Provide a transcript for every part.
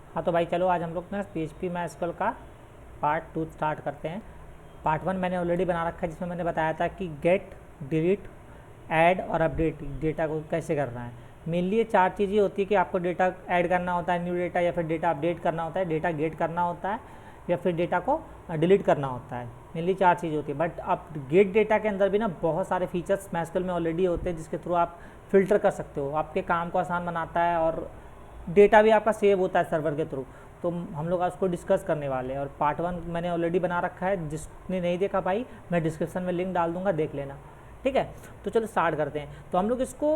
हाँ तो भाई चलो आज हम लोग ना PHP MySQL का पार्ट 2 स्टार्ट करते हैं। पार्ट 1 मैंने ऑलरेडी बना रखा है, जिसमें मैंने बताया था कि गेट, डिलीट, ऐड और अपडेट डेटा को कैसे करना है। मेनली ये 4 चीज़ें होती है कि आपको डेटा ऐड करना होता है, न्यू डेटा, या फिर डेटा अपडेट करना होता है, डेटा गेट करना होता है, या फिर डेटा को डिलीट करना होता है। मेनली 4 चीज़ें होती है। बट अब गेट डेटा के अंदर भी ना बहुत सारे फीचर्स MySQL में ऑलरेडी होते हैं, जिसके थ्रू आप फिल्टर कर सकते हो। आपके काम को आसान बनाता है और डेटा भी आपका सेव होता है सर्वर के थ्रू। तो हम लोग आज उसको डिस्कस करने वाले हैं, और पार्ट 1 मैंने ऑलरेडी बना रखा है। जिसने नहीं देखा भाई, मैं डिस्क्रिप्शन में लिंक डाल दूंगा, देख लेना। ठीक है, तो चलो स्टार्ट करते हैं। तो हम लोग इसको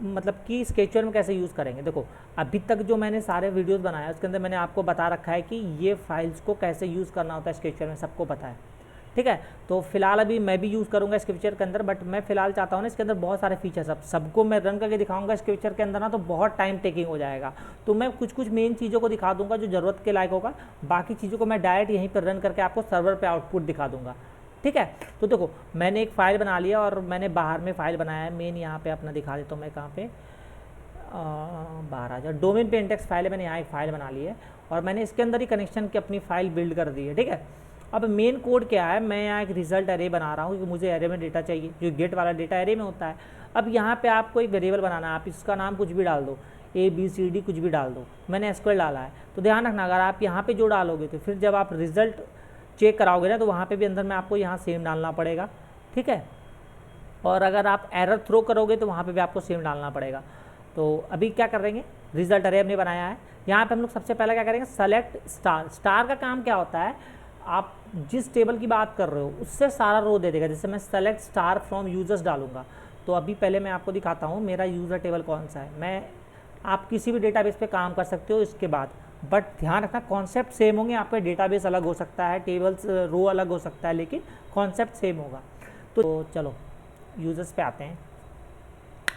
मतलब कि स्केचर में कैसे यूज़ करेंगे। देखो, अभी तक जो मैंने सारे वीडियोस बनाए उसके अंदर मैंने आपको बता रखा है कि ये फाइल्स को कैसे यूज़ करना होता है स्केचर में, सबको पता है। ठीक है, तो फिलहाल अभी मैं भी यूज़ करूँगा स्केचर के अंदर, बट मैं फिलहाल चाहता हूँ ना इसके अंदर बहुत सारे फीचर्स, अब सबको मैं रन करके दिखाऊंगा स्केचर के अंदर ना, तो बहुत टाइम टेकिंग हो जाएगा। तो मैं कुछ कुछ मेन चीज़ों को दिखा दूंगा जो ज़रूरत के लायक होगा, बाकी चीज़ों को मैं डायरेक्ट यहीं पर रन करके आपको सर्वर पर आउटपुट दिखा दूंगा। ठीक है, तो देखो मैंने एक फ़ाइल बना लिया और मैंने बाहर में फ़ाइल बनाया है। मेन यहाँ पे अपना दिखा देता हूँ मैं, कहाँ पे बाहर आ जाओ। डोमेन पे इंडेक्स फाइल है, मैंने यहाँ एक फ़ाइल बना ली है और मैंने इसके अंदर ही कनेक्शन की अपनी फ़ाइल बिल्ड कर दी है। ठीक है, अब मेन कोड क्या है, मैं यहाँ एक रिजल्ट एरे बना रहा हूँ क्योंकि मुझे एरे में डेटा चाहिए, जो गेट वाला डेटा एरे में होता है। अब यहाँ पे आपको एक वेरिएबल बनाना है, आप इसका नाम कुछ भी डाल दो, ABCD कुछ भी डाल दो। मैंने SQL डाला है, तो ध्यान रखना अगर आप यहाँ पे जो डालोगे तो फिर जब आप रिजल्ट चेक कराओगे ना, तो वहाँ पे भी अंदर में आपको यहाँ सेम डालना पड़ेगा। ठीक है, और अगर आप एरर थ्रो करोगे तो वहाँ पे भी आपको सेम डालना पड़ेगा। तो अभी क्या करेंगे, रिजल्ट अरे हमने बनाया है। यहाँ पे हम लोग सबसे पहले क्या करेंगे, सेलेक्ट स्टार। स्टार का काम क्या होता है, आप जिस टेबल की बात कर रहे हो उससे सारा रो दे देगा। जैसे मैं सेलेक्ट स्टार फ्रॉम यूजर्स डालूंगा, तो अभी पहले मैं आपको दिखाता हूँ मेरा यूज़र टेबल कौन सा है। मैं आप किसी भी डेटाबेस पे काम कर सकते हो इसके बाद, बट ध्यान रखना कॉन्सेप्ट सेम होंगे। आपका डेटाबेस अलग हो सकता है, टेबल्स रो अलग हो सकता है, लेकिन कॉन्सेप्ट सेम होगा। तो चलो यूजर्स पे आते हैं।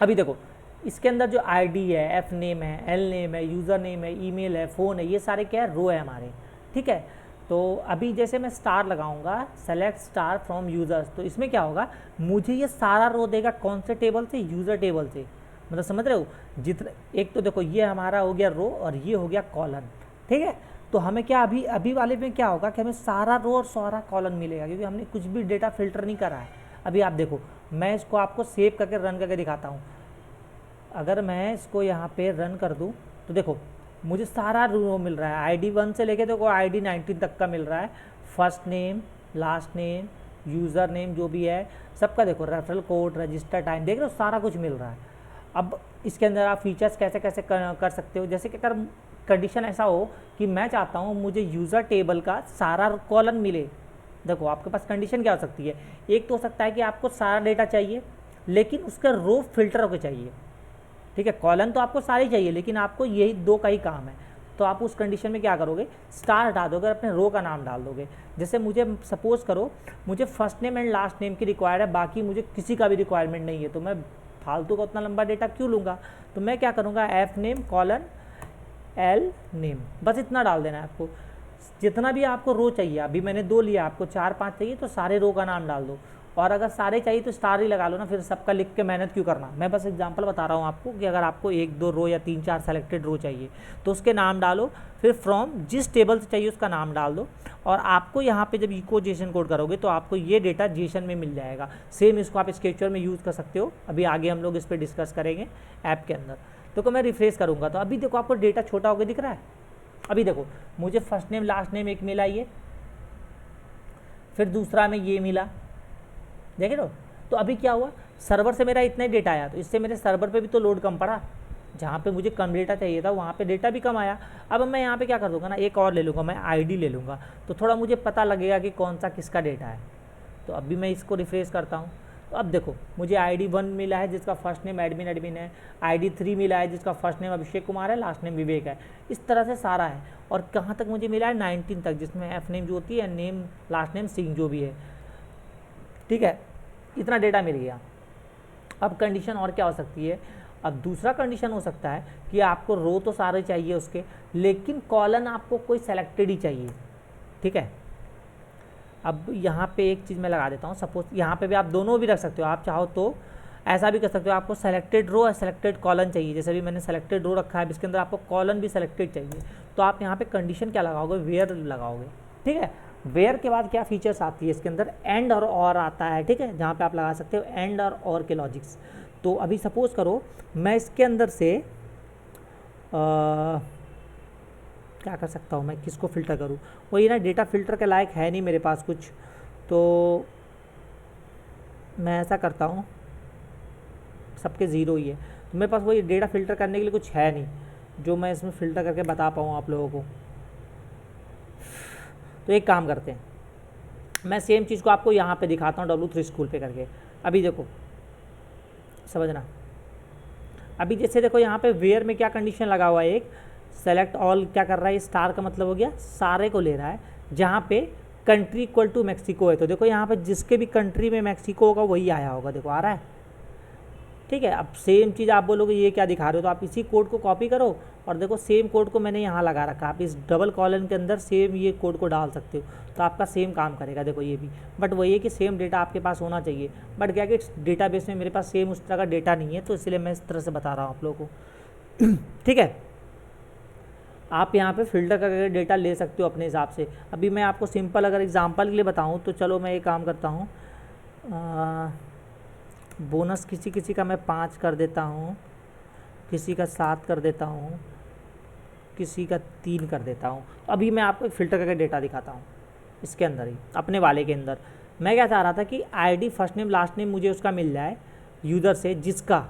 अभी देखो इसके अंदर जो आईडी है, एफ नेम है, एल नेम है, यूज़र नेम है, ईमेल है, फ़ोन है, ये सारे क्या है, रो है हमारे। ठीक है, तो अभी जैसे मैं स्टार लगाऊंगा, सेलेक्ट स्टार फ्रॉम यूज़र्स, तो इसमें क्या होगा, मुझे ये सारा रो देगा कौन से टेबल से, यूज़र टेबल से। मतलब समझ रहे हो, जितने एक तो देखो ये हमारा हो गया रो और ये हो गया कॉलन। ठीक है, तो हमें क्या अभी अभी वाले में क्या होगा कि हमें सारा रो और सारा कॉलन मिलेगा, क्योंकि हमने कुछ भी डेटा फिल्टर नहीं करा है। अभी आप देखो, मैं इसको आपको सेव करके रन करके दिखाता हूँ। अगर मैं इसको यहाँ पे रन कर दूँ तो देखो मुझे सारा रो मिल रहा है, ID 1 से लेके देखो ID 19 तक का मिल रहा है। First name, last name, user name जो भी है सबका देखो, रेफरल कोड, रजिस्टर टाइम, देख रहे हो सारा कुछ मिल रहा है। अब इसके अंदर आप फीचर्स कैसे कैसे कर सकते हो, जैसे कि अगर कंडीशन ऐसा हो कि मैं चाहता हूँ मुझे यूज़र टेबल का सारा कॉलम मिले। देखो आपके पास कंडीशन क्या हो सकती है, एक तो हो सकता है कि आपको सारा डेटा चाहिए लेकिन उसका रो फिल्टर होकर चाहिए। ठीक है, कॉलन तो आपको सारे चाहिए लेकिन आपको यही दो का ही काम है। तो आप उस कंडीशन में क्या करोगे, स्टार हटा दोगे और अपने रो का नाम डाल दोगे। जैसे मुझे सपोज करो मुझे first name and last name की रिक्वायर्ड है, बाकी मुझे किसी का भी रिक्वायरमेंट नहीं है, तो मैं फालतू का उतना लंबा डेटा क्यों लूँगा। तो मैं क्या करूँगा, F name colon L name, बस इतना डाल देना है आपको। जितना भी आपको रो चाहिए, अभी मैंने 2 लिया, आपको 4-5 चाहिए तो सारे रो का नाम डाल दो, और अगर सारे चाहिए तो स्टार ही लगा लो ना, फिर सबका लिख के मेहनत क्यों करना। मैं बस एग्जांपल बता रहा हूँ आपको कि अगर आपको 1-2 रो या 3-4 सेलेक्टेड रो चाहिए तो उसके नाम डालो, फिर फ्रॉम जिस टेबल से चाहिए उसका नाम डाल दो, और आपको यहाँ पे जब इको जेसन कोड करोगे तो आपको ये डेटा जेसन में मिल जाएगा। सेम इसको आप स्केचर में यूज़ कर सकते हो, अभी आगे हम लोग इस पर डिस्कस करेंगे ऐप के अंदर। तो मैं रिफ्रेश करूँगा तो अभी देखो आपको डेटा छोटा होकर दिख रहा है। अभी देखो मुझे फर्स्ट नेम लास्ट नेम एक मिला, ये फिर दूसरा में ये मिला, देख रहे हो। तो अभी क्या हुआ, सर्वर से मेरा इतना ही डेटा आया, तो इससे मेरे सर्वर पे भी तो लोड कम पड़ा, जहाँ पे मुझे कम डेटा चाहिए था वहाँ पे डेटा भी कम आया। अब मैं यहाँ पे क्या कर दूँगा ना, एक और ले लूँगा, मैं ID ले लूँगा, तो थोड़ा मुझे पता लगेगा कि कौन सा किसका डेटा है। तो अभी मैं इसको रिफ्रेश करता हूँ, तो अब देखो मुझे ID 1 मिला है जिसका फर्स्ट नेम एडमिन है, ID 3 मिला है जिसका फर्स्ट नेम अभिषेक कुमार है, लास्ट नेम विवेक है। इस तरह से सारा है, और कहाँ तक मुझे मिला है, 19 तक, जिसमें एफ नेम जो होती है, नेम लास्ट नेम सिंह जो भी है। ठीक है, इतना डेटा मिल गया। अब कंडीशन और क्या हो सकती है, अब दूसरा कंडीशन हो सकता है कि आपको रो तो सारे चाहिए उसके, लेकिन कॉलन आपको कोई सेलेक्टेड ही चाहिए। ठीक है, अब यहाँ पे एक चीज़ मैं लगा देता हूँ, सपोज यहाँ पे भी आप दोनों भी रख सकते हो, आप चाहो तो ऐसा भी कर सकते हो, आपको सेलेक्टेड रो और सेलेक्टेड कॉलन चाहिए, जैसे भी मैंने सेलेक्टेड रो रखा है, अब इसके अंदर आपको कॉलन भी सेलेक्टेड चाहिए, तो आप यहाँ पे कंडीशन क्या लगाओगे, वेयर लगाओगे। ठीक है, वेयर के बाद क्या फीचर्स आती है इसके अंदर, एंड और आता है। ठीक है, जहाँ पे आप लगा सकते हो एंड और के लॉजिक्स। तो अभी सपोज करो मैं इसके अंदर से क्या कर सकता हूँ, मैं किसको फ़िल्टर करूँ, वही ना, डेटा फ़िल्टर के लायक है नहीं मेरे पास कुछ, तो मैं ऐसा करता हूँ, सबके ज़ीरो ही है, तो मेरे पास वही डेटा फ़िल्टर करने के लिए कुछ है नहीं जो मैं इसमें फ़िल्टर करके बता पाऊँ आप लोगों को। तो एक काम करते हैं, मैं सेम चीज़ को आपको यहाँ पे दिखाता हूँ W3 स्कूल पे करके। अभी देखो समझना, अभी जैसे देखो यहाँ पे वेयर में क्या कंडीशन लगा हुआ है, एक सेलेक्ट ऑल क्या कर रहा है, स्टार का मतलब हो गया सारे को ले रहा है, जहाँ पे कंट्री इक्वल टू मैक्सिको है, तो देखो यहाँ पे जिसके भी कंट्री में मैक्सिको होगा वही आया होगा, देखो आ रहा है। ठीक है, अब सेम चीज़ आप बोलोगे ये क्या दिखा रहे हो, तो आप इसी कोड को कॉपी करो और देखो सेम कोड को मैंने यहाँ लगा रखा, आप इस डबल कॉलन के अंदर सेम ये कोड को डाल सकते हो, तो आपका सेम काम करेगा। देखो ये भी, बट वही है कि सेम डेटा आपके पास होना चाहिए, बट क्या कि डेटाबेस में मेरे पास सेम उस तरह का डेटा नहीं है, तो इसलिए मैं इस तरह से बता रहा हूँ आप लोगों को। ठीक है, आप यहाँ पे फ़िल्टर करके डेटा ले सकते हो अपने हिसाब से। अभी मैं आपको सिंपल अगर एग्जांपल के लिए बताऊँ तो चलो मैं ये काम करता हूँ, बोनस किसी किसी का मैं 5 कर देता हूँ, किसी का 7 कर देता हूँ, किसी का 3 कर देता हूँ। अभी मैं आपको फ़िल्टर करके डेटा दिखाता हूँ इसके अंदर ही, अपने वाले के अंदर। मैं क्या चाह रहा था कि ID first name last name मुझे उसका मिल जाए यूज़र से जिसका,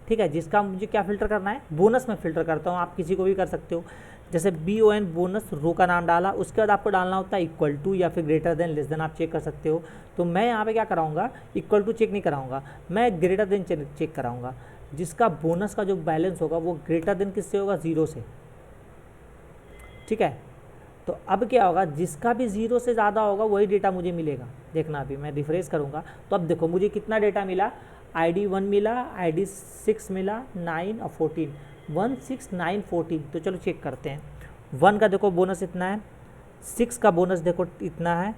ठीक है, जिसका मुझे क्या फ़िल्टर करना है, बोनस में फ़िल्टर करता हूँ, आप किसी को भी कर सकते हो। जैसे BON बोनस रो का नाम डाला, उसके बाद आपको डालना होता है इक्वल टू या फिर ग्रेटर देन लेस देन, आप चेक कर सकते हो। तो मैं यहाँ पे क्या कराऊंगा, इक्वल टू चेक नहीं कराऊंगा, मैं ग्रेटर देन चेक कराऊंगा। जिसका बोनस का जो बैलेंस होगा वो ग्रेटर देन किससे होगा, 0 से। ठीक है, तो अब क्या होगा, जिसका भी 0 से ज़्यादा होगा वही डेटा मुझे मिलेगा। देखना अभी मैं रिफ्रेश करूँगा तो अब देखो मुझे कितना डेटा मिला, ID 1 मिला, ID 6 मिला, 9 और 14, 1 6 9 14। तो चलो चेक करते हैं, 1 का देखो बोनस इतना है, 6 का बोनस देखो इतना है,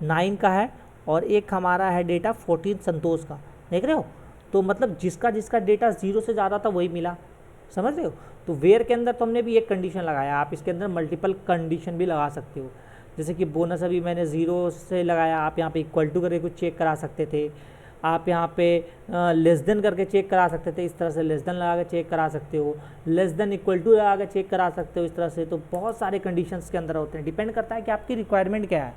9 का है, और एक हमारा है डेटा 14 संतोष का, देख रहे हो। तो मतलब जिसका जिसका डेटा 0 से ज़्यादा था वही मिला, समझ रहे हो। तो वेयर के अंदर तो हमने भी एक कंडीशन लगाया, आप इसके अंदर मल्टीपल कंडीशन भी लगा सकते हो। जैसे कि बोनस अभी मैंने 0 से लगाया, आप यहाँ पे इक्वल टू करके कुछ चेक करा सकते थे, आप यहाँ पे लेस देन करके चेक करा सकते थे, इस तरह से लेस देन लगा के चेक करा सकते हो, लेस देन इक्वल टू लगा के चेक करा सकते हो, इस तरह से। तो बहुत सारे कंडीशंस के अंदर होते हैं, डिपेंड करता है कि आपकी रिक्वायरमेंट क्या है।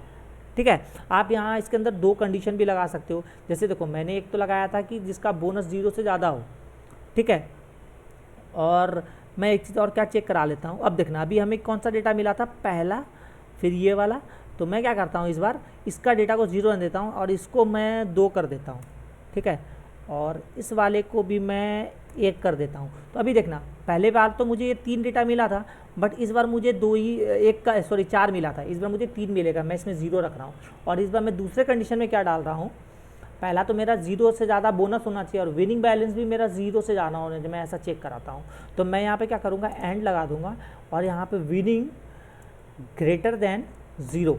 ठीक है, आप यहाँ इसके अंदर 2 कंडीशन भी लगा सकते हो। जैसे देखो मैंने एक तो लगाया था कि जिसका बोनस 0 से ज़्यादा हो, ठीक है, और मैं एक चीज़ और क्या चेक करा लेता हूँ। अब देखना, अभी हमें कौन सा डेटा मिला था, पहला, फिर ये वाला। तो मैं क्या करता हूँ, इस बार इसका डेटा को 0 देता हूँ और इसको मैं 2 कर देता हूँ, ठीक है, और इस वाले को भी मैं 1 कर देता हूँ। तो अभी देखना, पहले बार तो मुझे ये 3 डेटा मिला था, बट इस बार मुझे 4 मिला था, इस बार मुझे 3 मिलेगा, मैं इसमें 0 रख रहा हूँ। और इस बार मैं दूसरे कंडीशन में क्या डाल रहा हूँ, पहला तो मेरा 0 से ज़्यादा बोनस होना चाहिए और विनिंग बैलेंस भी मेरा 0 से ज़्यादा होना चाहिए, मैं ऐसा चेक कराता हूँ। तो मैं यहाँ पे क्या करूँगा, एंड लगा दूँगा और यहाँ पे विनिंग ग्रेटर देन 0।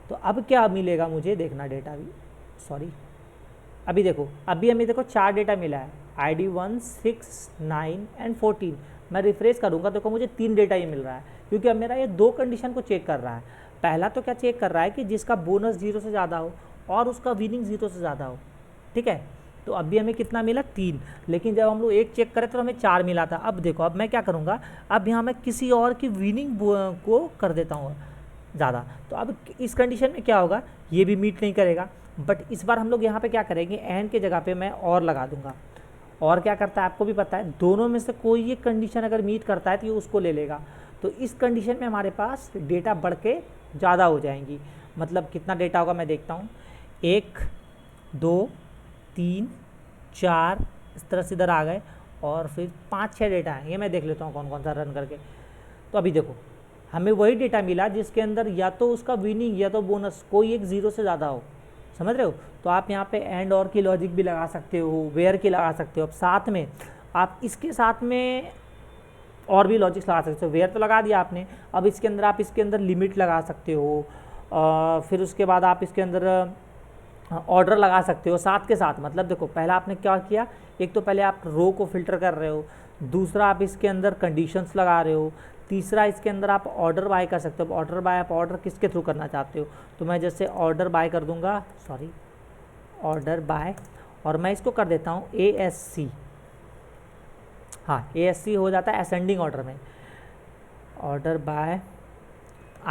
तो अब क्या मिलेगा मुझे, देखना डेटा भी, सॉरी, अभी देखो, अभी हमें देखो 4 डेटा मिला है, ID 1 6 9 एंड 14। मैं रिफ्रेश करूँगा तो मुझे 3 डेटा ही मिल रहा है, क्योंकि अब मेरा ये 2 कंडीशन को चेक कर रहा है। पहला तो क्या चेक कर रहा है कि जिसका बोनस 0 से ज़्यादा हो और उसका विनिंग 0 से ज़्यादा हो, ठीक है। तो अभी हमें कितना मिला, 3, लेकिन जब हम लोग 1 चेक करें तो हमें 4 मिला था। अब देखो, अब मैं क्या करूँगा, अब यहाँ मैं किसी और की विनिंग को कर देता हूँ ज़्यादा। तो अब इस कंडीशन में क्या होगा, ये भी मीट नहीं करेगा, बट इस बार हम लोग यहाँ पे क्या करेंगे, एंड के जगह पे मैं और लगा दूंगा। और क्या करता है आपको भी पता है, दोनों में से कोई एक कंडीशन अगर मीट करता है तो ये उसको ले लेगा। तो इस कंडीशन में हमारे पास डेटा बढ़ के ज़्यादा हो जाएंगी। मतलब कितना डेटा होगा मैं देखता हूँ, 1 2 3 4, इस तरह से इधर आ गए, और फिर 5-6 डेटा हैं, ये मैं देख लेता हूँ कौन कौन सा रन करके। तो अभी देखो हमें वही डेटा मिला जिसके अंदर या तो उसका विनिंग या तो बोनस कोई एक 0 से ज़्यादा हो, समझ रहे हो। तो आप यहाँ पे एंड और की लॉजिक भी लगा सकते हो, वेयर की लगा सकते हो। अब साथ में आप इसके साथ में और भी लॉजिक्स लगा सकते हो। वेयर तो लगा दिया आपने, अब इसके अंदर आप इसके अंदर लिमिट लगा सकते हो, फिर उसके बाद आप इसके अंदर ऑर्डर लगा सकते हो साथ के साथ। मतलब देखो पहला आपने क्या किया, एक तो पहले आप रो को फिल्टर कर रहे हो, दूसरा आप इसके अंदर कंडीशंस लगा रहे हो, तीसरा इसके अंदर आप ऑर्डर बाय कर सकते हो। ऑर्डर बाय आप ऑर्डर किसके थ्रू करना चाहते हो, तो मैं जैसे ऑर्डर बाय कर दूंगा, सॉरी ऑर्डर बाय, और मैं इसको कर देता हूँ ASC। हाँ ASC हो जाता है असेंडिंग ऑर्डर में, ऑर्डर बाय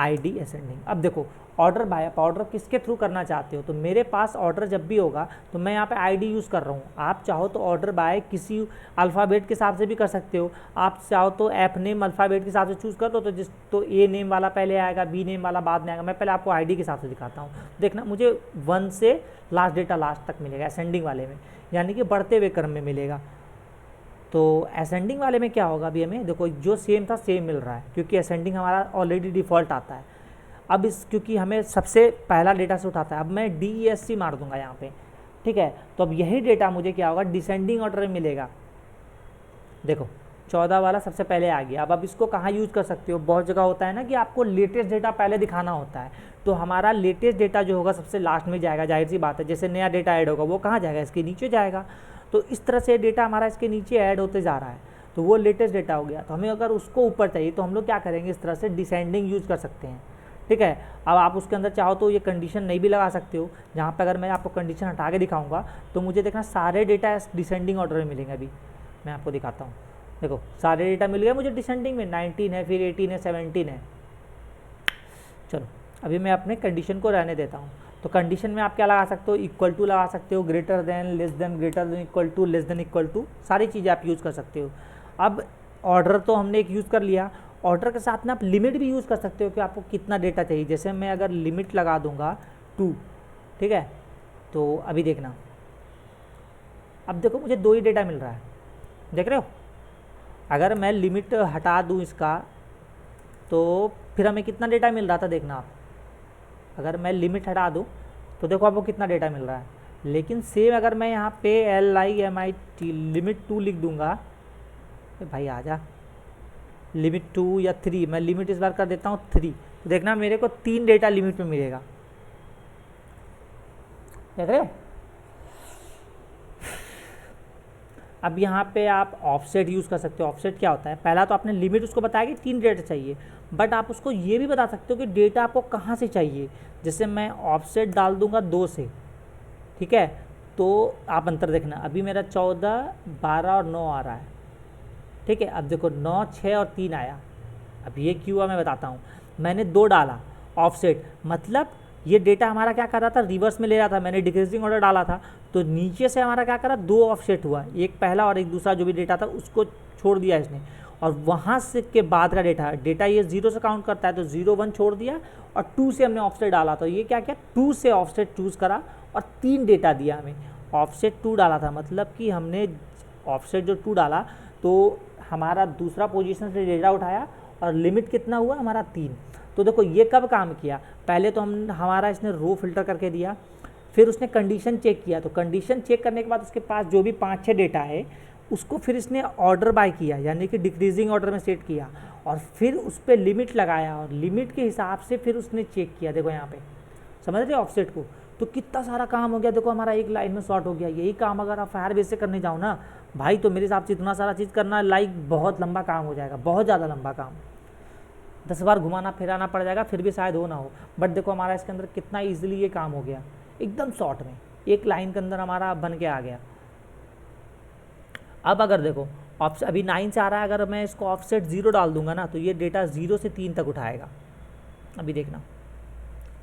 ID असेंडिंग। अब देखो ऑर्डर बाय आप ऑर्डर किसके थ्रू करना चाहते हो, तो मेरे पास ऑर्डर जब भी होगा तो मैं यहाँ पे ID यूज़ कर रहा हूँ। आप चाहो तो ऑर्डर बाय किसी अल्फ़ाबेट के हिसाब से भी कर सकते हो, आप चाहो तो ऐप नेम अल्फ़ाबेट के हिसाब से चूज़ कर दो, तो A नेम वाला पहले आएगा, B नेम वाला बाद में आएगा। मैं पहले आपको ID के हिसाब से दिखाता हूँ। देखना मुझे 1 से लास्ट डेटा लास्ट तक मिलेगा असेंडिंग वाले में, यानी कि बढ़ते हुए क्रम में मिलेगा। तो असेंडिंग वाले में क्या होगा, अभी हमें देखो जो सेम था सेम मिल रहा है, क्योंकि असेंडिंग हमारा ऑलरेडी डिफ़ॉल्ट आता है। अब इस क्योंकि हमें सबसे पहला डेटा से उठाता है, अब मैं DESC मार दूंगा यहाँ पे, ठीक है। तो अब यही डेटा मुझे क्या होगा, डिसेंडिंग ऑर्डर में मिलेगा। देखो 14 वाला सबसे पहले आ गया। अब इसको कहाँ यूज़ कर सकते हो, बहुत जगह होता है ना कि आपको लेटेस्ट डेटा पहले दिखाना होता है, तो हमारा लेटेस्ट डेटा जो होगा सबसे लास्ट में जाएगा, जाहिर सी बात है। जैसे नया डेटा ऐड होगा वो कहाँ जाएगा, इसके नीचे जाएगा। तो इस तरह से डेटा हमारा इसके नीचे ऐड होते जा रहा है, तो वो लेटेस्ट डेटा हो गया। तो हमें अगर उसको ऊपर चाहिए तो हम लोग क्या करेंगे, इस तरह से डिसेंडिंग यूज़ कर सकते हैं, ठीक है। अब आप उसके अंदर चाहो तो ये कंडीशन नहीं भी लगा सकते हो। जहाँ पे अगर मैं आपको कंडीशन हटा के दिखाऊंगा तो मुझे देखना सारे डेटा डिसेंडिंग ऑर्डर में मिलेंगे। अभी मैं आपको दिखाता हूँ, देखो सारे डेटा मिल गए मुझे डिसेंडिंग में, 19 है, फिर 18 है, 17 है। चलो अभी मैं अपने कंडीशन को रहने देता हूँ। तो कंडीशन में आप क्या लगा सकते हो, इक्वल टू लगा सकते हो, greater than, less than, greater than equal to, less than equal to, सारी चीज़ें आप यूज़ कर सकते हो। अब ऑर्डर तो हमने एक यूज़ कर लिया, ऑर्डर के साथ में आप लिमिट भी यूज़ कर सकते हो कि आपको कितना डेटा चाहिए। जैसे मैं अगर लिमिट लगा दूंगा 2, ठीक है। तो अभी देखना, अब देखो मुझे 2 ही डेटा मिल रहा है, देख रहे हो। अगर मैं लिमिट हटा दूं इसका तो फिर हमें कितना डेटा मिल रहा था, देखना आप। अगर मैं लिमिट हटा दूं तो देखो आपको कितना डेटा मिल रहा है। लेकिन सेम अगर मैं यहाँ पे LIMIT लिमिट 2 लिख दूंगा, भाई आजा, लिमिट 2 या 3, मैं लिमिट इस बार कर देता हूँ 3, तो देखना मेरे को 3 डेटा लिमिट में मिलेगा, देख रहे हो। अब यहाँ पे आप ऑफसेट यूज़ कर सकते हो। ऑफसेट क्या होता है, पहला तो आपने लिमिट उसको बताया कि 3 डेटा चाहिए, बट आप उसको ये भी बता सकते हो कि डेटा आपको कहाँ से चाहिए। जैसे मैं ऑफसेट डाल दूंगा 2 से, ठीक है। तो आप अंतर देखना, अभी मेरा 14, 12 और 9 आ रहा है, ठीक है। अब देखो 9, 6 और 3 आया। अब ये क्यों हुआ मैं बताता हूँ। मैंने 2 डाला ऑफसेट, मतलब ये डेटा हमारा क्या कर रहा था, रिवर्स में ले रहा था। मैंने डिक्रीजिंग ऑर्डर डाला था तो नीचे से हमारा क्या करा, 2 ऑफसेट हुआ, एक पहला और एक दूसरा जो भी डेटा था उसको छोड़ दिया इसने। और वहाँ से के बाद का डेटा ये 0 से काउंट करता है, तो 0, 1 छोड़ दिया और 2 से हमने ऑफसेट डाला। तो ये क्या किया, 2 से ऑफसेट चूज़ करा और 3 डेटा दिया हमें। ऑफसेट 2 डाला था, मतलब कि हमने ऑफसेट जो 2 डाला तो हमारा दूसरा पोजीशन से डेटा उठाया और लिमिट कितना हुआ हमारा 3। तो देखो ये कब काम किया, पहले तो हमारा इसने रो फिल्टर करके दिया, फिर उसने कंडीशन चेक किया। तो कंडीशन चेक करने के बाद उसके पास जो भी 5-6 डेटा है उसको फिर इसने ऑर्डर बाय किया, यानी कि डिक्रीजिंग ऑर्डर में सेट किया, और फिर उस पर लिमिट लगाया और लिमिट के हिसाब से फिर उसने चेक किया। देखो यहाँ पे समझ रहे ऑफसेट को, तो कितना सारा काम हो गया। देखो हमारा एक लाइन में शॉर्ट हो गया। यही काम अगर आप फायरबेस से करने जाओ ना भाई, तो मेरे हिसाब से इतना सारा चीज़ करना लाइक बहुत लंबा काम हो जाएगा, बहुत ज़्यादा लंबा काम, 10 बार घुमाना फिराना पड़ जाएगा, फिर भी शायद हो ना हो। बट देखो हमारा इसके अंदर कितना ईजिली ये काम हो गया, एकदम शॉर्ट में, एक लाइन के अंदर हमारा बन के आ गया। अब अगर देखो अभी 9 से आ रहा है, अगर मैं इसको ऑफसेट 0 डाल दूंगा ना तो ये डेटा 0 से 3 तक उठाएगा। अभी देखना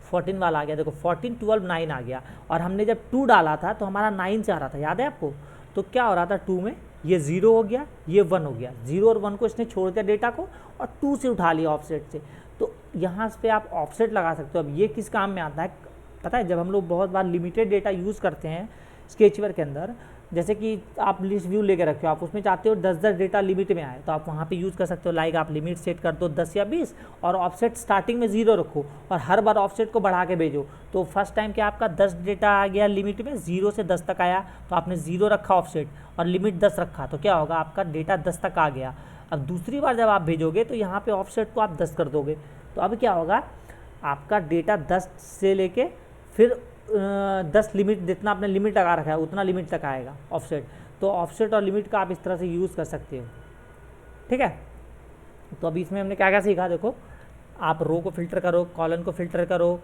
14 वाला आ गया, देखो 14, 12, 9 आ गया। और हमने जब 2 डाला था तो हमारा 9 से आ रहा था, याद है आपको। तो क्या हो रहा था, 2 में ये 0 हो गया, ये 1 हो गया, 0 और 1 को इसने छोड़ दिया डेटा को और 2 से उठा लिया ऑफसेट से। तो यहाँ पे आप ऑफसेट लगा सकते हो। अब ये किस काम में आता है पता है, जब हम लोग बहुत बार लिमिटेड डेटा यूज़ करते हैं स्केचवेयर के अंदर, जैसे कि आप लिस्ट व्यू लेके रखे हो, आप उसमें चाहते हो 10-10 डेटा लिमिट में आए, तो आप वहाँ पे यूज़ कर सकते हो। लाइक आप लिमिट सेट कर दो 10 या 20 और ऑफसेट स्टार्टिंग में 0 रखो और हर बार ऑफसेट को बढ़ा के भेजो। तो फर्स्ट टाइम क्या आपका 10 डेटा आ गया लिमिट में, 0 से 10 तक आया, तो आपने 0 रखा ऑफसेट और लिमिट 10 रखा, तो क्या होगा आपका डेटा 10 तक आ गया। अब दूसरी बार जब आप भेजोगे तो यहाँ पर ऑफसेट को आप 10 कर दोगे, तो अब क्या होगा आपका डेटा 10 से लेके फिर 10 लिमिट, जितना आपने लिमिट लगा रखा है उतना लिमिट तक आएगा ऑफसेट। तो ऑफसेट और लिमिट का आप इस तरह से यूज़ कर सकते हो, ठीक है। तो अभी इसमें हमने क्या क्या सीखा, देखो आप रो को फिल्टर करो, कॉलन को फिल्टर करो,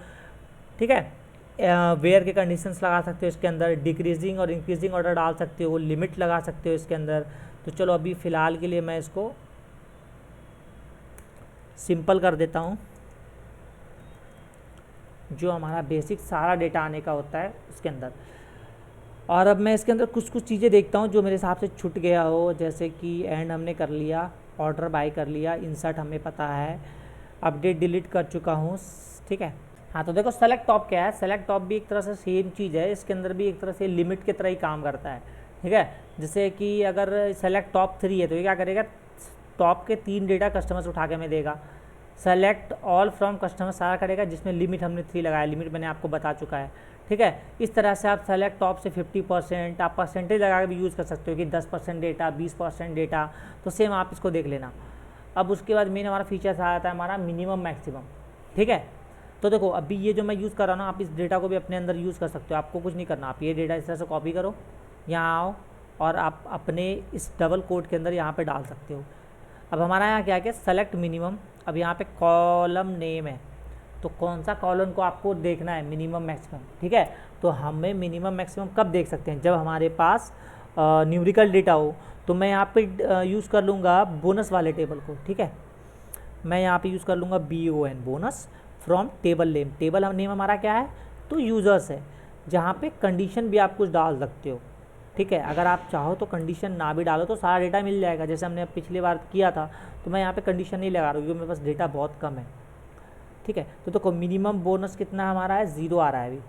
ठीक है। वेयर के कंडीशंस लगा सकते हो इसके अंदर, डिक्रीजिंग और इंक्रीजिंग ऑर्डर डाल सकते हो, लिमिट लगा सकते हो इसके अंदर। तो चलो अभी फ़िलहाल के लिए मैं इसको सिंपल कर देता हूँ, जो हमारा बेसिक सारा डेटा आने का होता है उसके अंदर। और अब मैं इसके अंदर कुछ कुछ चीज़ें देखता हूँ जो मेरे हिसाब से छूट गया हो, जैसे कि एंड हमने कर लिया, ऑर्डर बाय कर लिया, इंसर्ट हमें पता है, अपडेट डिलीट कर चुका हूँ, ठीक है। हाँ तो देखो सेलेक्ट टॉप क्या है, सेलेक्ट टॉप भी एक तरह से सेम चीज़ है, इसके अंदर भी एक तरह से लिमिट की तरह ही काम करता है, ठीक है। जैसे कि अगर सेलेक्ट टॉप 3 है तो ये क्या करेगा, टॉप के 3 डेटा कस्टमर से उठा के हमें देगा। सेलेक्ट ऑल फ्रॉम कस्टमर सारा करेगा, जिसमें लिमिट हमने 3 लगाया, लिमिट मैंने आपको बता चुका है, ठीक है। इस तरह से आप सेलेक्ट टॉप से 50%, आप परसेंटेज लगा के भी यूज़ कर सकते हो कि 10% डेटा, 20% डेटा, तो सेम आप इसको देख लेना। अब उसके बाद मेन हमारा फीचर्स आ जाता है हमारा मिनिमम मैक्सिमम, ठीक है। तो देखो अभी ये जो मैं यूज़ कर रहा हूँ ना, आप इस डेटा को भी अपने अंदर यूज़ कर सकते हो, आपको कुछ नहीं करना, आप ये डेटा इस तरह से कॉपी करो, यहाँ आओ और आप अपने इस डबल कोट के अंदर यहाँ पे डाल सकते हो। अब हमारा यहाँ क्या है, सेलेक्ट मिनिमम, अब यहाँ पे कॉलम नेम है, तो कौन सा कॉलम को आपको देखना है, मिनिमम मैक्सिमम, ठीक है। तो हमें मिनिमम मैक्सिमम कब देख सकते हैं, जब हमारे पास न्यूमेरिकल डेटा हो। तो मैं यहाँ पे यूज़ कर लूँगा बोनस वाले टेबल को, ठीक है। मैं यहाँ पे यूज़ कर लूँगा BON bonus from table name, table name हमारा क्या है, तो यूज़र्स है, जहाँ पे कंडीशन भी आप कुछ डाल सकते हो, ठीक है। अगर आप चाहो तो कंडीशन ना भी डालो तो सारा डेटा मिल जाएगा, जैसे हमने पिछली बार किया था। तो मैं यहाँ पे कंडीशन नहीं लगा रहा हूँ क्योंकि मेरे पास डेटा बहुत कम है, ठीक है। तो देखो मिनिमम बोनस कितना हमारा है, 0 आ रहा है अभी,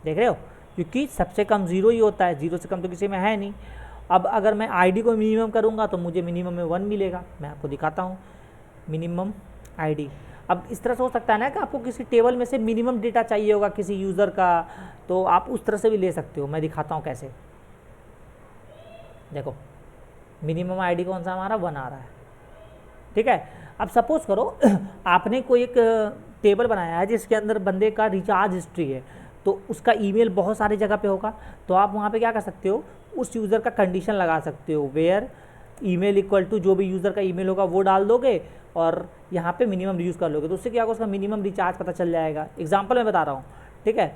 देख रहे हो, क्योंकि सबसे कम 0 ही होता है, 0 से कम तो किसी में है नहीं। अब अगर मैं ID को मिनिमम करूँगा तो मुझे मिनिमम में 1 मिलेगा, मैं आपको दिखाता हूँ मिनिमम ID। अब इस तरह से हो सकता है ना कि आपको किसी टेबल में से मिनिमम डेटा चाहिए होगा किसी यूज़र का, तो आप उस तरह से भी ले सकते हो, मैं दिखाता हूँ कैसे। देखो मिनिमम ID कौन सा हमारा 1 आ रहा है, ठीक है। अब सपोज करो आपने कोई एक टेबल बनाया है जिसके अंदर बंदे का रिचार्ज हिस्ट्री है, तो उसका ईमेल बहुत सारी जगह पे होगा, तो आप वहाँ पे क्या कर सकते हो, उस यूज़र का कंडीशन लगा सकते हो, वेयर ईमेल इक्वल टू जो भी यूज़र का ईमेल होगा वो डाल दोगे और यहाँ पे मिनिमम यूज़ कर लोगे, तो उससे क्या होगा, उसका मिनिमम रिचार्ज पता चल जाएगा। एग्जांपल मैं बता रहा हूँ, ठीक है।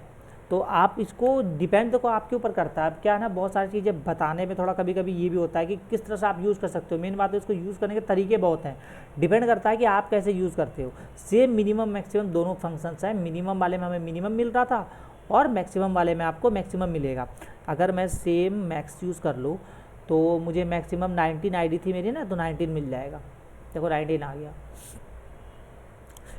तो आप इसको डिपेंड देखो आपके ऊपर करता है, अब क्या है ना, बहुत सारी चीज़ें बताने में थोड़ा कभी कभी ये भी होता है कि किस तरह से आप यूज़ कर सकते हो। मेन बात है उसको यूज़ करने के तरीके बहुत हैं, डिपेंड करता है कि आप कैसे यूज़ करते हो। सेम मिनिमम मैक्सिमम दोनों फंक्शंस हैं, मिनिमम वाले में हमें मिनिमम मिल रहा था और मैक्सिमम वाले में आपको मैक्सिमम मिलेगा। अगर मैं सेम मैक्स यूज़ कर लूँ तो मुझे मैक्सिमम 19 ID थी मेरी ना, तो 19 मिल जाएगा, देखो 19 आ गया।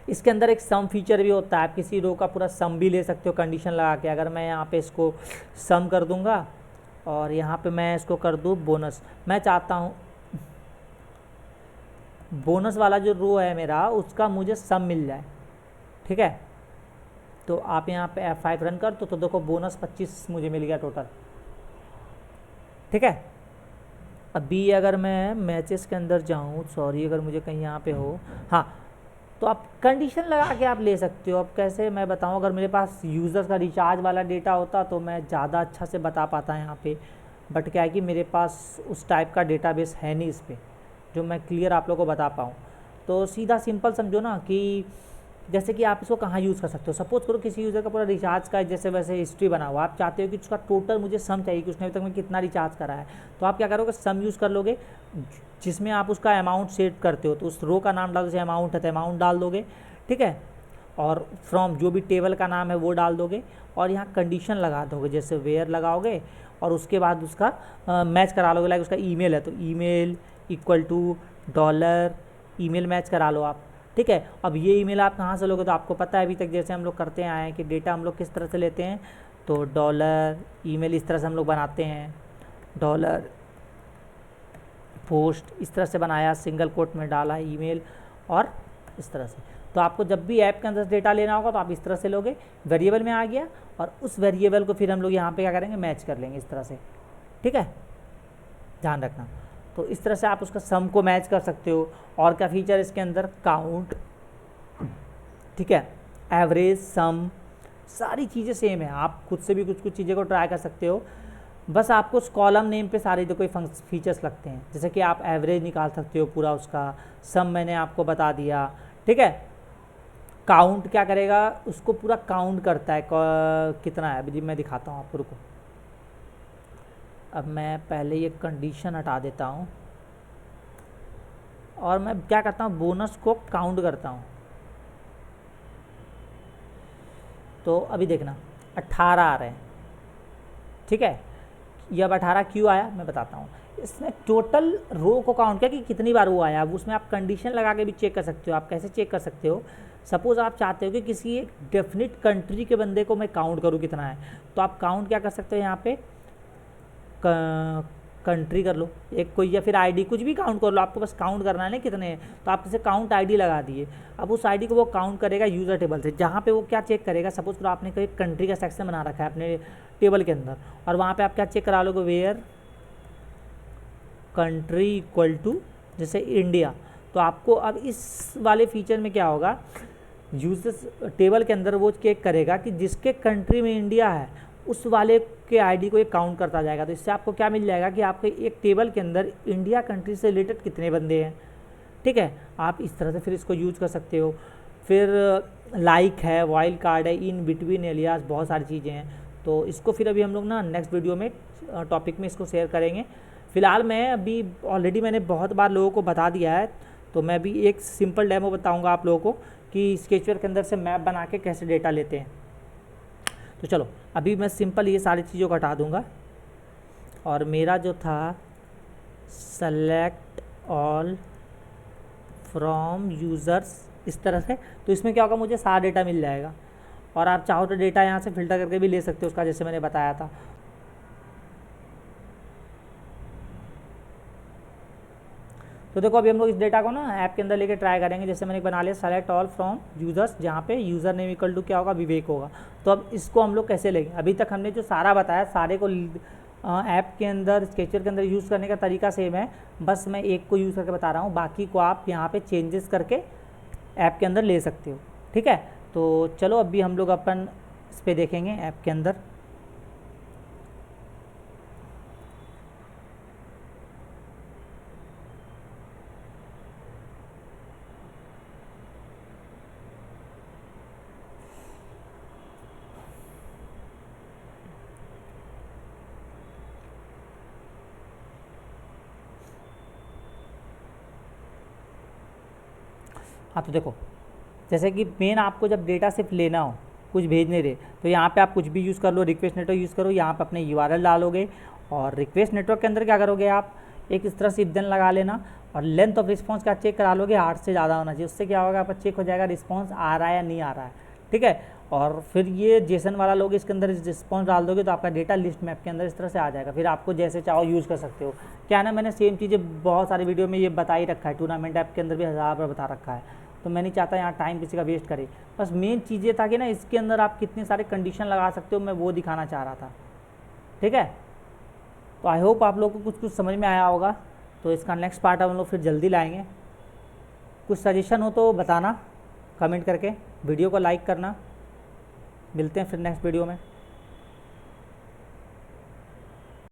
इसके अंदर एक सम फीचर भी होता है, आप किसी रो का पूरा सम भी ले सकते हो कंडीशन लगा के। अगर मैं यहाँ पे इसको सम कर दूंगा और यहाँ पे मैं इसको कर दूँ बोनस, मैं चाहता हूँ बोनस वाला जो रो है मेरा उसका मुझे सम मिल जाए, ठीक है। तो आप यहाँ पे F5 रन कर तो देखो बोनस 25 मुझे मिल गया टोटल, ठीक है। अभी अगर मैं मैचेस के अंदर जाऊँ, सॉरी अगर मुझे कहीं यहाँ पे हो, हाँ, तो आप कंडीशन लगा के आप ले सकते हो। अब कैसे मैं बताऊँ, अगर मेरे पास यूज़र्स का रिचार्ज वाला डेटा होता तो मैं ज़्यादा अच्छा से बता पाता यहाँ पे, बट क्या है कि मेरे पास उस टाइप का डेटाबेस है नहीं इस पर जो मैं क्लियर आप लोगों को बता पाऊँ। तो सीधा सिंपल समझो ना कि जैसे कि आप इसको कहाँ यूज़ कर सकते हो। सपोज करो किसी यूज़र का पूरा रिचार्ज का जैसे वैसे हिस्ट्री बना हुआ, आप चाहते हो कि उसका टोटल मुझे सम चाहिए कि उसने अभी तक में कितना रिचार्ज करा है, तो आप क्या करोगे, सम यूज़ कर लोगे जिसमें आप उसका अमाउंट सेट करते हो। तो उस रो का नाम डाल दो, जैसे अमाउंट है तो अमाउंट डाल दोगे, ठीक है। और फ्रॉम जो भी टेबल का नाम है वो डाल दोगे और यहाँ कंडीशन लगा दोगे, जैसे वेयर लगाओगे और उसके बाद उसका मैच करा लोगे। लाइक उसका ईमेल है तो email equal to dollar email match करा लो आप, ठीक है। अब ये ईमेल आप कहाँ से लोगे, तो आपको पता है अभी तक जैसे हम लोग करते आए हैं कि डेटा हम लोग किस तरह से लेते हैं, तो डॉलर ईमेल इस तरह से हम लोग बनाते हैं, डॉलर पोस्ट इस तरह से बनाया, सिंगल कोट में डाला ईमेल और इस तरह से। तो आपको जब भी ऐप के अंदर डेटा लेना होगा तो आप इस तरह से लोगे, वेरिएबल में आ गया और उस वेरिएबल को फिर हम लोग यहाँ पे क्या करेंगे, मैच कर लेंगे इस तरह से, ठीक है, ध्यान रखना। तो इस तरह से आप उसका सम को मैच कर सकते हो। और क्या फीचर इसके अंदर, काउंट, ठीक है, एवरेज, सम, सारी चीज़ें सेम है, आप खुद से भी कुछ कुछ चीज़ें को ट्राई कर सकते हो। बस आपको उस कॉलम नेम पे सारे जो कोई फीचर्स लगते हैं, जैसे कि आप एवरेज निकाल सकते हो पूरा उसका, सम मैंने आपको बता दिया, ठीक है। काउंट क्या करेगा, उसको पूरा काउंट करता है कितना है। अभी मैं दिखाता हूँ आपको, रुको। अब मैं पहले ये कंडीशन हटा देता हूँ और मैं क्या करता हूँ, बोनस को काउंट करता हूँ। तो अभी देखना 18 आ रहे हैं, ठीक है। ये अब 18 क्यों आया मैं बताता हूँ। इसने टोटल रो को काउंट किया कि कितनी बार वो आया। अब उसमें आप कंडीशन लगा के भी चेक कर सकते हो। आप कैसे चेक कर सकते हो, सपोज़ आप चाहते हो कि किसी एक डेफिनेट कंट्री के बंदे को मैं काउंट करूँ कितना है, तो आप काउंट क्या कर सकते हो, यहाँ पे कंट्री कर लो एक कोई, या फिर आईडी, कुछ भी काउंट कर लो। आपको बस काउंट करना है ना कितने हैं, तो आप इसे काउंट आईडी लगा दिए। अब उस आईडी को वो काउंट करेगा यूज़र टेबल से, जहाँ पे वो क्या चेक करेगा, सपोज करो आपने कोई कंट्री का सेक्शन बना रखा है अपने टेबल के अंदर, और वहाँ पे आप क्या चेक करा लोगे, वेयर कंट्री इक्वल टू जैसे इंडिया। तो आपको अब इस वाले फीचर में क्या होगा, यूजर्स टेबल के अंदर वो चेक करेगा कि जिसके कंट्री में इंडिया है उस वाले के आईडी को ये काउंट करता जाएगा। तो इससे आपको क्या मिल जाएगा कि आपके एक टेबल के अंदर इंडिया कंट्री से रिलेटेड कितने बंदे हैं, ठीक है। आप इस तरह से फिर इसको यूज़ कर सकते हो। फिर लाइक है, वाइल्ड कार्ड है, इन बिटवीन एलियास, बहुत सारी चीज़ें हैं। तो इसको फिर अभी हम लोग ना नेक्स्ट वीडियो में टॉपिक में इसको शेयर करेंगे। फ़िलहाल मैं अभी ऑलरेडी मैंने बहुत बार लोगों को बता दिया है, तो मैं अभी एक सिंपल डेमो बताऊँगा आप लोगों को कि स्केचर के अंदर से मैप बना के कैसे डेटा लेते हैं। तो चलो अभी मैं सिंपल ये सारी चीज़ों को हटा दूँगा, और मेरा जो था सेलेक्ट ऑल फ्रॉम यूज़र्स इस तरह से, तो इसमें क्या होगा, मुझे सारा डेटा मिल जाएगा। और आप चाहो तो डेटा यहाँ से फ़िल्टर करके भी ले सकते हो उसका, जैसे मैंने बताया था। तो देखो अभी हम लोग इस डेटा को ना ऐप के अंदर लेके ट्राई करेंगे। जैसे मैंने बना लिया सेलेक्ट ऑल फ्रॉम यूज़र्स, जहाँ पे यूज़र नेम इक्वल टू क्या होगा, विवेक होगा। तो अब इसको हम लोग कैसे लेंगे, अभी तक हमने जो सारा बताया सारे को ऐप के अंदर स्केचर के अंदर यूज़ करने का तरीका सेम है, बस मैं एक को यूज़ करके बता रहा हूँ, बाकी को आप यहाँ पे चेंजेस करके ऐप के अंदर ले सकते हो, ठीक है। तो चलो अभी हम लोग अपन इस पर देखेंगे ऐप के अंदर। हाँ तो देखो, जैसे कि मेन आपको जब डेटा सिर्फ लेना हो, कुछ भेजने दे, तो यहाँ पे आप कुछ भी यूज़ कर लो, रिक्वेस्ट नेटवर्क यूज़ करो, यहाँ पे अपने URL डालोगे, और रिक्वेस्ट नेटवर्क के अंदर क्या करोगे, आप एक इस तरह से इफ देन लगा लेना, और लेंथ ऑफ रिस्पांस का चेक करा लोगे, 8 से ज़्यादा होना चाहिए। उससे क्या होगा, आपका चेक हो जाएगा रिस्पॉन्स आ रहा है या नहीं आ रहा है, ठीक है। और फिर ये जेसन वाला लोग इसके अंदर रिस्पॉन्स डाल दोगे तो आपका डेटा लिस्ट मैप के अंदर इस तरह से आ जाएगा। फिर आपको जैसे चाहो यूज़ कर सकते हो। क्या है ना, मैंने सेम चीज़ें बहुत सारी वीडियो में ये बता ही रखा है, टूर्नामेंट ऐप के अंदर भी 1000 बार बता रखा है, तो मैं नहीं चाहता यहाँ टाइम किसी का वेस्ट करे। बस मेन चीज़ें था कि ना इसके अंदर आप कितने सारे कंडीशन लगा सकते हो, मैं वो दिखाना चाह रहा था, ठीक है। तो आई होप आप लोगों को कुछ कुछ समझ में आया होगा। तो इसका नेक्स्ट पार्ट हम लोग फिर जल्दी लाएंगे। कुछ सजेशन हो तो बताना कमेंट करके, वीडियो को लाइक करना। मिलते हैं फिर नेक्स्ट वीडियो में।